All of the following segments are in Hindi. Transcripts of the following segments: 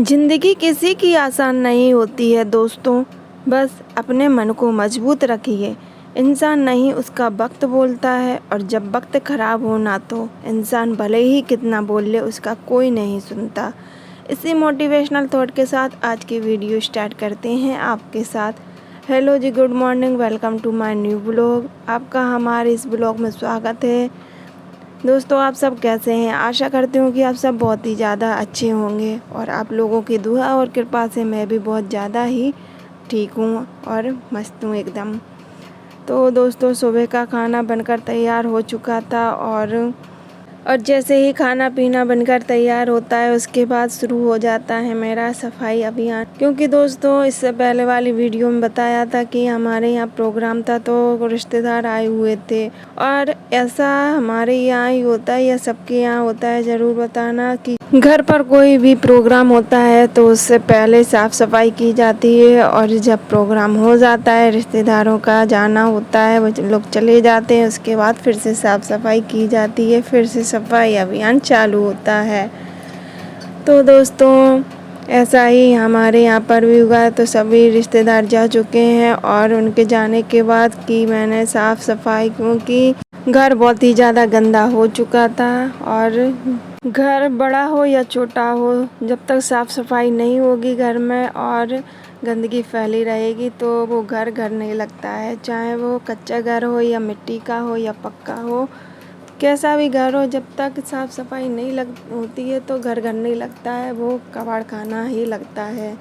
जिंदगी किसी की आसान नहीं होती है दोस्तों, बस अपने मन को मजबूत रखिए। इंसान नहीं उसका वक्त बोलता है, और जब वक्त ख़राब हो ना तो इंसान भले ही कितना बोल ले उसका कोई नहीं सुनता। इसी मोटिवेशनल थॉट के साथ आज की वीडियो स्टार्ट करते हैं आपके साथ। हेलो जी, good morning, welcome to my new blog. आपका हमारे इस ब्लॉग में स्वागत है। दोस्तों, आप सब कैसे हैं? आशा करती हूँ कि आप सब बहुत ही ज़्यादा अच्छे होंगे, और आप लोगों की दुआ और कृपा से मैं भी बहुत ज़्यादा ही ठीक हूँ और मस्त हूँ एकदम। तो दोस्तों, सुबह का खाना बनकर तैयार हो चुका था, और जैसे ही खाना पीना बनकर तैयार होता है उसके बाद शुरू हो जाता है मेरा सफाई अभियान। क्योंकि दोस्तों, इससे पहले वाली वीडियो में बताया था कि हमारे यहाँ प्रोग्राम था तो रिश्तेदार आए हुए थे, और ऐसा हमारे यहाँ ही होता है या सबके यहाँ होता है, ज़रूर बताना कि घर पर कोई भी प्रोग्राम होता है तो उससे पहले साफ़ सफाई की जाती है, और जब प्रोग्राम हो जाता है, रिश्तेदारों का जाना होता है, वो लोग चले जाते हैं, उसके बाद फिर से साफ़ सफाई की जाती है, फिर से सफाई अभियान चालू होता है। तो दोस्तों, ऐसा ही हमारे यहाँ पर भी हुआ। तो सभी रिश्तेदार जा चुके हैं, और उनके जाने के बाद की मैंने साफ़ सफाई, क्योंकि घर बहुत ही ज़्यादा गंदा हो चुका था। और घर बड़ा हो या छोटा हो, जब तक साफ़ सफाई नहीं होगी घर में और गंदगी फैली रहेगी तो वो घर घर नहीं लगता है। चाहे वो कच्चा घर हो या मिट्टी का हो या पक्का हो, कैसा भी घर हो, जब तक साफ़ सफाई नहीं होती है तो घर घर नहीं लगता है, वो कबाड़ खाना ही लगता है।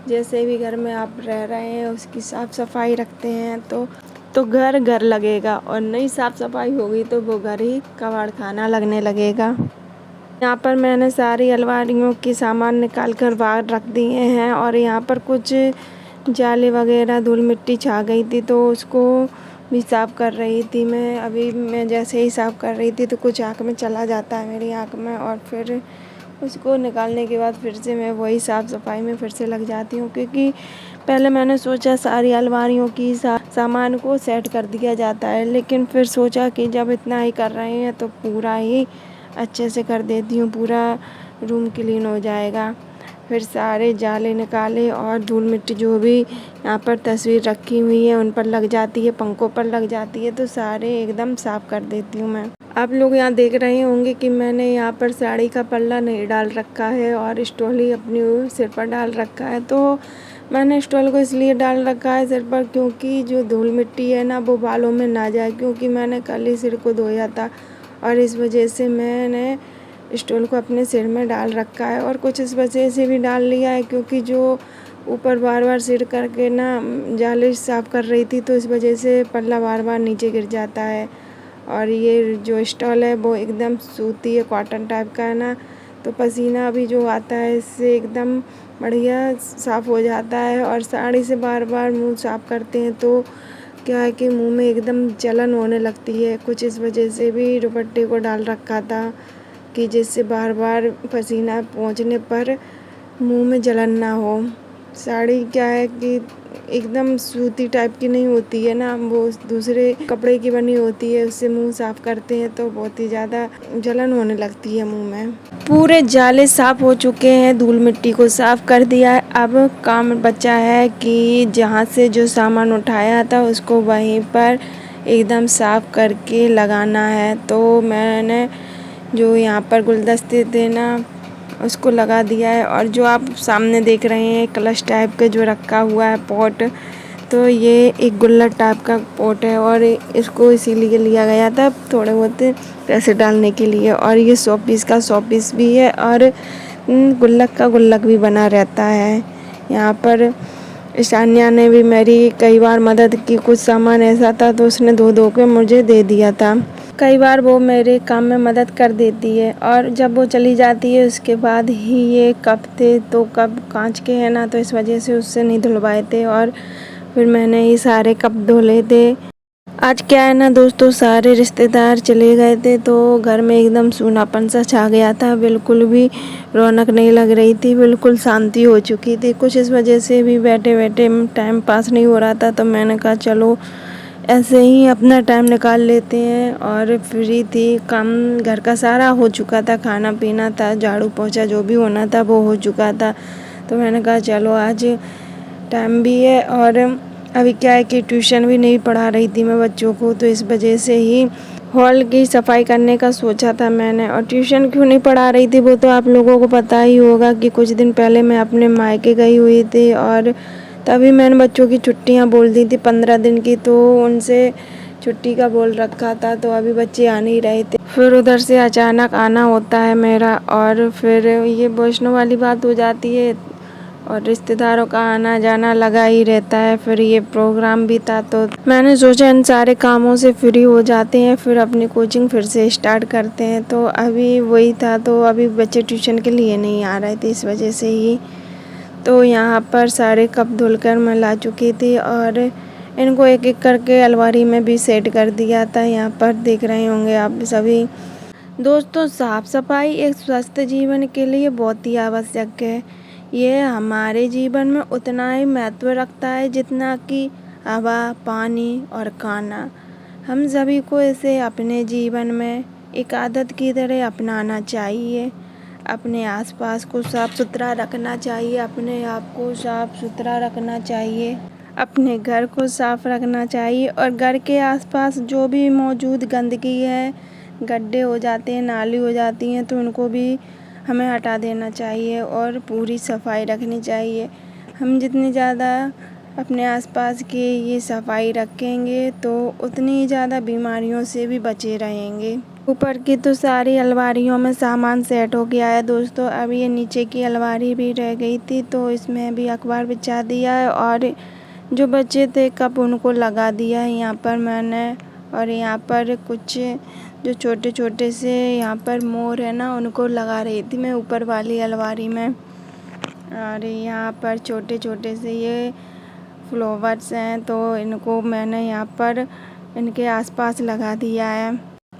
जैसे भी घर में आप रह रहे हैं उसकी साफ़ सफाई रखते हैं तो घर घर लगेगा, और नहीं साफ़ सफाई होगी तो वो घर ही कबाड़ खाना लगने लगेगा। यहाँ पर मैंने सारी अलमारियों की सामान निकाल कर बाहर रख दिए हैं, और यहाँ पर कुछ जाले वगैरह धूल मिट्टी छा गई थी तो उसको भी साफ़ कर रही थी मैं। अभी मैं जैसे ही साफ़ कर रही थी तो कुछ आँख में चला जाता है मेरी आँख में, और फिर उसको निकालने के बाद फिर से मैं वही साफ़ सफाई में फिर से लग जाती हूँ। क्योंकि पहले मैंने सोचा सारी अलमारियों की सामान को सेट कर दिया जाता है, लेकिन फिर सोचा कि जब इतना ही कर रहे हैं तो पूरा ही अच्छे से कर देती हूँ, पूरा रूम क्लीन हो जाएगा। फिर सारे जाले निकाले, और धूल मिट्टी जो भी यहाँ पर तस्वीर रखी हुई है उन पर लग जाती है, पंखों पर लग जाती है, तो सारे एकदम साफ़ कर देती हूँ मैं। आप लोग यहाँ देख रहे होंगे कि मैंने यहाँ पर साड़ी का पल्ला नहीं डाल रखा है, और स्टॉल ही अपनी सिर पर डाल रखा है। तो मैंने स्टॉल को इसलिए डाल रखा है सिर पर, क्योंकि जो धूल मिट्टी है ना वो बालों में ना जाए, क्योंकि मैंने कल ही सिर को धोया था, और इस वजह से मैंने स्टॉल को अपने सिर में डाल रखा है। और कुछ इस वजह से भी डाल लिया है क्योंकि जो ऊपर बार बार सिर करके ना जाले साफ़ कर रही थी, तो इस वजह से पल्ला बार बार नीचे गिर जाता है। और ये जो स्टॉल है वो एकदम सूती है, कॉटन टाइप का है ना, तो पसीना भी जो आता है इससे एकदम बढ़िया साफ़ हो जाता है। और साड़ी से बार बार मुँह साफ़ करते हैं तो क्या है कि मुंह में एकदम जलन होने लगती है। कुछ इस वजह से भी दुपट्टे को डाल रखा था कि जिससे बार बार पसीना पहुंचने पर मुंह में जलन ना हो। साड़ी क्या है कि एकदम सूती टाइप की नहीं होती है ना, वो दूसरे कपड़े की बनी होती है, उससे मुंह साफ़ करते हैं तो बहुत ही ज़्यादा जलन होने लगती है मुंह में। पूरे जाले साफ़ हो चुके हैं, धूल मिट्टी को साफ़ कर दिया है। अब काम बचा है कि जहाँ से जो सामान उठाया था उसको वहीं पर एकदम साफ़ करके लगाना है। तो मैंने जो यहाँ पर गुलदस्ते थे ना उसको लगा दिया है, और जो आप सामने देख रहे हैं कलश टाइप का जो रखा हुआ है पॉट, तो ये एक गुल्लक टाइप का पॉट है, और इसको इसीलिए लिया गया था थोड़े बहुत पैसे डालने के लिए। और ये 100 पीस का 100 पीस भी है, और गुल्लक का गुल्लक भी बना रहता है। यहाँ पर ईशान्या ने भी मेरी कई बार मदद की, कुछ सामान ऐसा था तो उसने धो धो के मुझे दे दिया था। कई बार वो मेरे काम में मदद कर देती है, और जब वो चली जाती है उसके बाद ही ये कप थे, तो कप कांच के हैं ना, तो इस वजह से उससे नहीं धुलवाए थे, और फिर मैंने ही सारे कप धुले थे। आज क्या है ना दोस्तों, सारे रिश्तेदार चले गए थे तो घर में एकदम सूनापन सा छा गया था, बिल्कुल भी रौनक नहीं लग रही थी, बिल्कुल शांति हो चुकी थी। कुछ इस वजह से भी बैठे बैठे टाइम पास नहीं हो रहा था, तो मैंने कहा चलो ऐसे ही अपना टाइम निकाल लेते हैं। और फ्री थी, काम घर का सारा हो चुका था, खाना पीना था, झाड़ू पोछा जो भी होना था वो हो चुका था। तो मैंने कहा चलो आज टाइम भी है, और अभी क्या है कि ट्यूशन भी नहीं पढ़ा रही थी मैं बच्चों को, तो इस वजह से ही हॉल की सफाई करने का सोचा था मैंने। और ट्यूशन क्यों नहीं पढ़ा रही थी वो तो आप लोगों को पता ही होगा कि कुछ दिन पहले मैं अपने मायके गई हुई थी, और तभी मैंने बच्चों की छुट्टियां बोल दी थी 15 दिन की, तो उनसे छुट्टी का बोल रखा था, तो अभी बच्चे आ नहीं रहे थे। फिर उधर से अचानक आना होता है मेरा, और फिर ये वैष्णो वाली बात हो जाती है, और रिश्तेदारों का आना जाना लगा ही रहता है। फिर ये प्रोग्राम भी था, तो मैंने सोचा इन सारे कामों से फ्री हो जाते हैं, फिर अपनी कोचिंग फिर से स्टार्ट करते हैं। तो अभी वही था, तो अभी बच्चे ट्यूशन के लिए नहीं आ रहे थे, इस वजह से ही। तो यहाँ पर सारे कप धुलकर मैं ला चुकी थी, और इनको एक एक करके अलमारी में भी सेट कर दिया था। यहाँ पर देख रहे होंगे आप सभी। दोस्तों, साफ सफाई एक स्वस्थ जीवन के लिए बहुत ही आवश्यक है। ये हमारे जीवन में उतना ही महत्व रखता है जितना कि हवा, पानी और खाना। हम सभी को इसे अपने जीवन में एक आदत की तरह अपनाना चाहिए। अपने आसपास को साफ सुथरा रखना चाहिए, अपने आप को साफ सुथरा रखना चाहिए, अपने घर को साफ रखना चाहिए, और घर के आसपास जो भी मौजूद गंदगी है, गड्ढे हो जाते हैं, नाली हो जाती हैं, तो उनको भी हमें हटा देना चाहिए और पूरी सफाई रखनी चाहिए। हम जितनी ज़्यादा अपने आसपास की ये सफाई रखेंगे तो उतनी ही ज़्यादा बीमारियों से भी बचे रहेंगे। ऊपर की तो सारी अलमारियों में सामान सेट हो गया है दोस्तों। अब ये नीचे की अलमारी भी रह गई थी, तो इसमें भी अखबार बिछा दिया है, और जो बचे थे कप उनको लगा दिया है यहाँ पर मैंने। और यहाँ पर कुछ जो छोटे छोटे से यहाँ पर मोर है ना, उनको लगा रही थी मैं ऊपर वाली अलमारी में। और यहाँ पर छोटे छोटे से ये फ्लावर्स हैं, तो इनको मैंने यहाँ पर इनके आसपास लगा दिया है।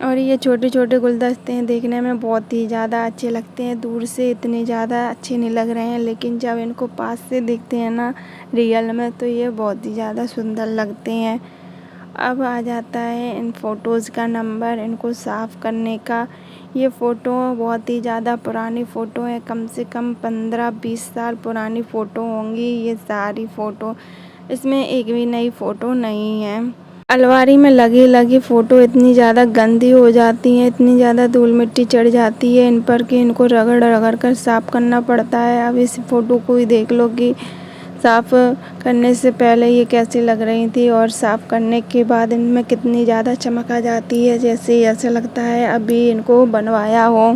और ये छोटे छोटे गुलदस्ते हैं, देखने में बहुत ही ज़्यादा अच्छे लगते हैं। दूर से इतने ज़्यादा अच्छे नहीं लग रहे हैं, लेकिन जब इनको पास से देखते हैं ना रियल में, तो ये बहुत ही ज़्यादा सुंदर लगते हैं। अब आ जाता है इन फ़ोटोज़ का नंबर, इनको साफ़ करने का। ये फ़ोटो बहुत ही ज़्यादा पुरानी फ़ोटो है, कम से कम 15-20 साल पुरानी फ़ोटो होंगी ये सारी फ़ोटो। इसमें एक भी नई फ़ोटो नहीं है। अलमारी में लगी लगी फ़ोटो इतनी ज़्यादा गंदी हो जाती हैं, इतनी ज़्यादा धूल मिट्टी चढ़ जाती है इन पर कि इनको रगड़ रगड़ कर साफ़ करना पड़ता है। अब इस फ़ोटो को ही देख लो कि साफ़ करने से पहले ये कैसी लग रही थी, और साफ़ करने के बाद इनमें कितनी ज़्यादा चमक आ जाती है, जैसे ऐसा लगता है अभी इनको बनवाया हो।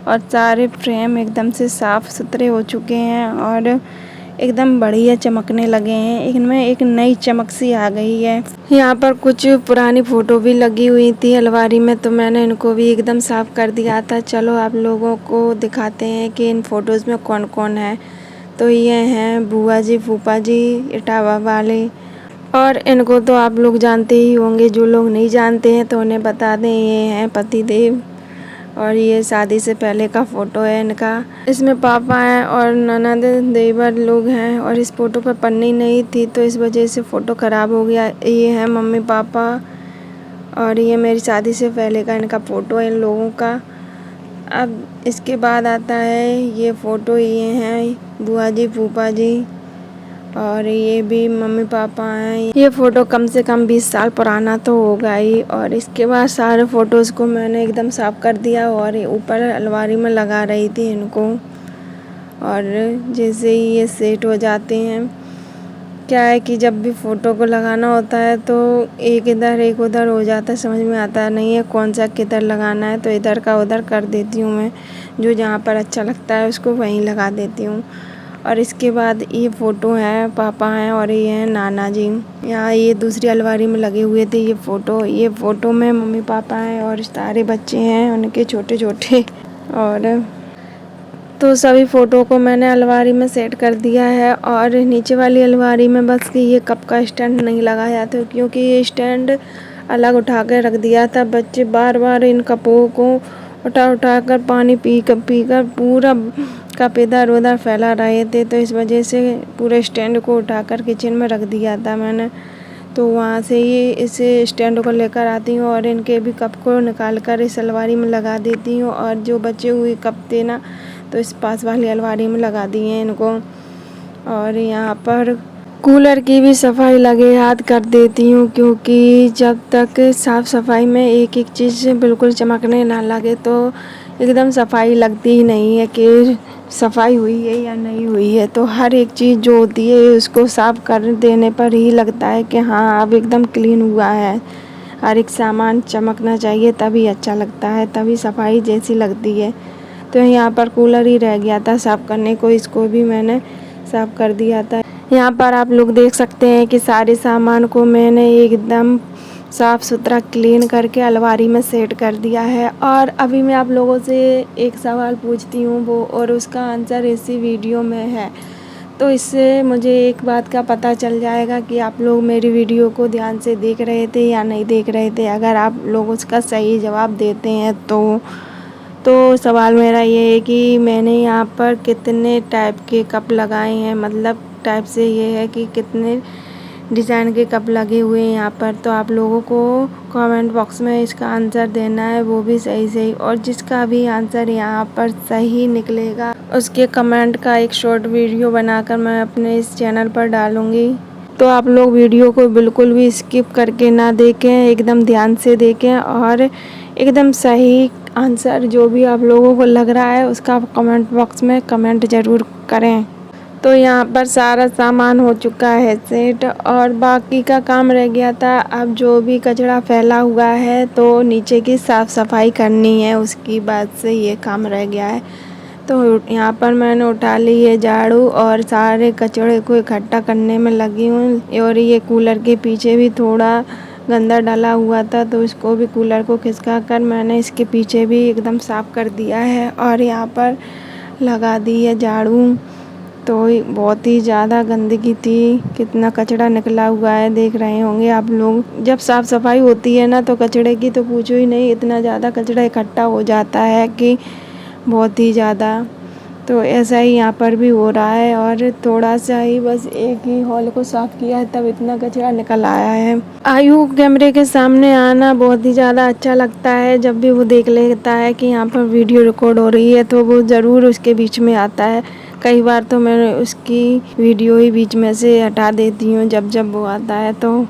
और सारे फ्रेम एकदम से साफ़ सुथरे हो चुके हैं और एकदम बढ़िया चमकने लगे हैं, इनमें एक नई चमक सी आ गई है। यहाँ पर कुछ पुरानी फ़ोटो भी लगी हुई थी अलमारी में, तो मैंने इनको भी एकदम साफ़ कर दिया था। चलो आप लोगों को दिखाते हैं कि इन फ़ोटोज़ में कौन कौन है। तो ये हैं बुआ जी, फूफा जी, इटावा वाले, और इनको तो आप लोग जानते ही होंगे। जो लोग नहीं जानते हैं तो उन्हें बता दें, ये हैं पतिदेव। और ये शादी से पहले का फ़ोटो है इनका। इसमें पापा हैं और ननद देवर लोग हैं, और इस फ़ोटो पर पन्नी नहीं थी तो इस वजह से फ़ोटो ख़राब हो गया। ये हैं मम्मी पापा, और ये मेरी शादी से पहले का इनका फ़ोटो है इन लोगों का। अब इसके बाद आता है ये फ़ोटो, ये हैं बुआ जी, फूफा जी, और ये भी मम्मी पापा हैं। ये फ़ोटो कम से कम 20 साल पुराना तो होगा ही। और इसके बाद सारे फ़ोटोज़ को मैंने एकदम साफ़ कर दिया और ऊपर अलमारी में लगा रही थी इनको। और जैसे ही ये सेट हो जाते हैं, क्या है कि जब भी फ़ोटो को लगाना होता है तो एक इधर एक उधर हो जाता है, समझ में आता नहीं है कौन सा किधर लगाना है, तो इधर का उधर कर देती हूँ मैं। जो जहाँ पर अच्छा लगता है उसको वहीं लगा देती हूँ। और इसके बाद ये फ़ोटो है पापा हैं, और ये हैं नाना जी। यहाँ ये दूसरी अलमारी में लगे हुए थे ये फ़ोटो में मम्मी पापा हैं और सारे बच्चे हैं उनके छोटे छोटे। और तो सभी फ़ोटो को मैंने अलमारी में सेट कर दिया है। और नीचे वाली अलमारी में बस कि ये कप का स्टैंड नहीं लगाया था, क्योंकि ये स्टैंड अलग उठा कर रख दिया था। बच्चे बार बार इन कपों को उठा कर पानी पी कर पूरा कप इधर उधर फैला रहे थे, तो इस वजह से पूरे स्टैंड को उठाकर किचन में रख दिया था मैंने। तो वहाँ से ही इस स्टैंड को लेकर आती हूँ और इनके भी कप को निकाल कर इस अलमारी में लगा देती हूँ। और जो बचे हुए कप थे ना, तो इस पास वाली अलमारी में लगा दिए इनको। और यहाँ पर कूलर की भी सफाई लगे हाथ कर देती हूँ, क्योंकि जब तक साफ़ सफाई में एक एक चीज़ बिल्कुल चमकने ना लगे तो एकदम सफाई लगती ही नहीं है कि सफाई हुई है या नहीं हुई है। तो हर एक चीज़ जो होती है उसको साफ़ कर देने पर ही लगता है कि हाँ अब एकदम क्लीन हुआ है। हर एक सामान चमकना चाहिए, तभी अच्छा लगता है, तभी सफाई जैसी लगती है। तो यहाँ पर कूलर ही रह गया था साफ़ करने को, इसको भी मैंने साफ़ कर दिया था। यहाँ पर आप लोग देख सकते हैं कि सारे सामान को मैंने एकदम साफ़ सुथरा क्लीन करके अलमारी में सेट कर दिया है। और अभी मैं आप लोगों से एक सवाल पूछती हूँ वो, और उसका आंसर इसी वीडियो में है। तो इससे मुझे एक बात का पता चल जाएगा कि आप लोग मेरी वीडियो को ध्यान से देख रहे थे या नहीं देख रहे थे। अगर आप लोग उसका सही जवाब देते हैं तो सवाल मेरा ये है कि मैंने यहाँ पर कितने टाइप के कप लगाए हैं। मतलब टाइप से ये है कि कितने डिज़ाइन के कप लगे हुए हैं यहाँ पर। तो आप लोगों को कमेंट बॉक्स में इसका आंसर देना है, वो भी सही। और जिसका भी आंसर यहाँ पर सही निकलेगा उसके कमेंट का एक शॉर्ट वीडियो बनाकर मैं अपने इस चैनल पर डालूँगी। तो आप लोग वीडियो को बिल्कुल भी स्किप करके ना देखें, एकदम ध्यान से देखें और एकदम सही आंसर जो भी आप लोगों को लग रहा है उसका कमेंट बॉक्स में कमेंट ज़रूर करें। तो यहाँ पर सारा सामान हो चुका है सेट और बाकी का काम रह गया था। अब जो भी कचरा फैला हुआ है तो नीचे की साफ़ सफाई करनी है, उसकी बाद से ये काम रह गया है। तो यहाँ पर मैंने उठा ली है झाड़ू और सारे कचरे को इकट्ठा करने में लगी हूँ। और ये कूलर के पीछे भी थोड़ा गंदा डाला हुआ था, तो इसको भी कूलर को खिसका कर मैंने इसके पीछे भी एकदम साफ़ कर दिया है। और यहाँ पर लगा दी है झाड़ू। तो बहुत ही ज़्यादा गंदगी थी, कितना कचरा निकला हुआ है देख रहे होंगे आप लोग। जब साफ़ सफाई होती है ना तो कचरे की तो पूछो ही नहीं, इतना ज़्यादा कचरा इकट्ठा हो जाता है कि बहुत ही ज़्यादा। तो ऐसा ही यहाँ पर भी हो रहा है और थोड़ा सा ही बस एक ही हॉल को साफ़ किया है तब इतना कचरा निकल आया है। आयु कैमरे के सामने आना बहुत ही ज़्यादा अच्छा लगता है। जब भी वो देख लेता है कि यहाँ पर वीडियो रिकॉर्ड हो रही है तो वो ज़रूर उसके बीच में आता है। कई बार तो मैं उसकी वीडियो ही बीच में से हटा देती हूँ जब वो आता है। तो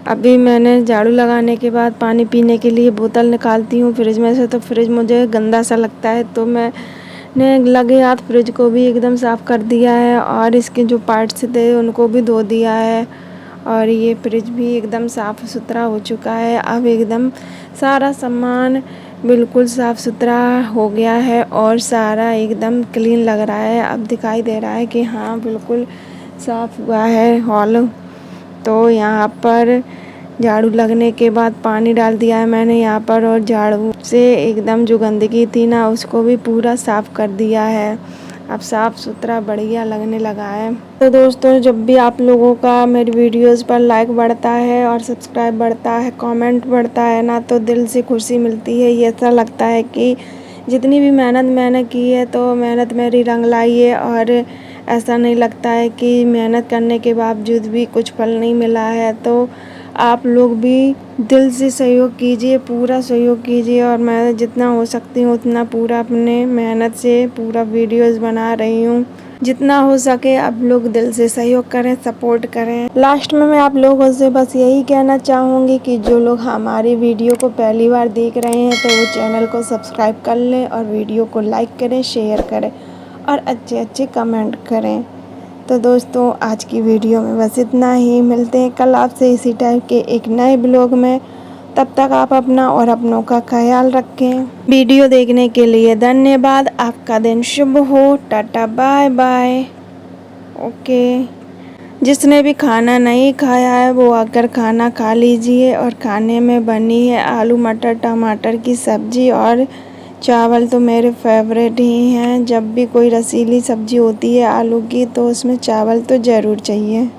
अभी मैंने झाड़ू लगाने के बाद पानी पीने के लिए बोतल निकालती हूँ फ्रिज में से, तो फ्रिज मुझे गंदा सा लगता है तो मैंने लगे हाथ फ्रिज को भी एकदम साफ़ कर दिया है और इसके जो पार्ट्स थे उनको भी धो दिया है। और ये फ्रिज भी एकदम साफ़ सुथरा हो चुका है। अब एकदम सारा सामान बिल्कुल साफ़ सुथरा हो गया है और सारा एकदम क्लीन लग रहा है। अब दिखाई दे रहा है कि हाँ बिल्कुल साफ़ हुआ है हॉल। तो यहाँ पर झाड़ू लगने के बाद पानी डाल दिया है मैंने यहाँ पर और झाड़ू से एकदम जो गंदगी थी ना उसको भी पूरा साफ़ कर दिया है। अब साफ़ सुथरा बढ़िया लगने लगा है। तो दोस्तों जब भी आप लोगों का मेरी वीडियोस पर लाइक बढ़ता है और सब्सक्राइब बढ़ता है, कमेंट बढ़ता है ना, तो दिल से खुशी मिलती है। ये ऐसा लगता है कि जितनी भी मेहनत मैंने की है तो मेहनत मेरी रंग लाई है। और ऐसा नहीं लगता है कि मेहनत करने के बावजूद भी कुछ फल नहीं मिला है। तो आप लोग भी दिल से सहयोग कीजिए, पूरा सहयोग कीजिए। और मैं जितना हो सकती हूँ उतना पूरा अपने मेहनत से पूरा वीडियोस बना रही हूँ। जितना हो सके आप लोग दिल से सहयोग करें, सपोर्ट करें। लास्ट में मैं आप लोगों से बस यही कहना चाहूँगी कि जो लोग हमारी वीडियो को पहली बार देख रहे हैं तो वो चैनल को सब्सक्राइब कर लें और वीडियो को लाइक करें, शेयर करें और अच्छे कमेंट करें। तो दोस्तों आज की वीडियो में बस इतना ही। मिलते हैं कल आपसे इसी टाइप के एक नए ब्लॉग में। तब तक आप अपना और अपनों का ख्याल रखें। वीडियो देखने के लिए धन्यवाद। आपका दिन शुभ हो। Tata bye bye. ओके। जिसने भी खाना नहीं खाया है वो आकर खाना खा लीजिए। और खाने में बनी है आलू मटर टमाटर की सब्ज़ी और चावल तो मेरे फेवरेट ही हैं। जब भी कोई रसीली सब्ज़ी होती है आलू की तो उसमें चावल तो ज़रूर चाहिए।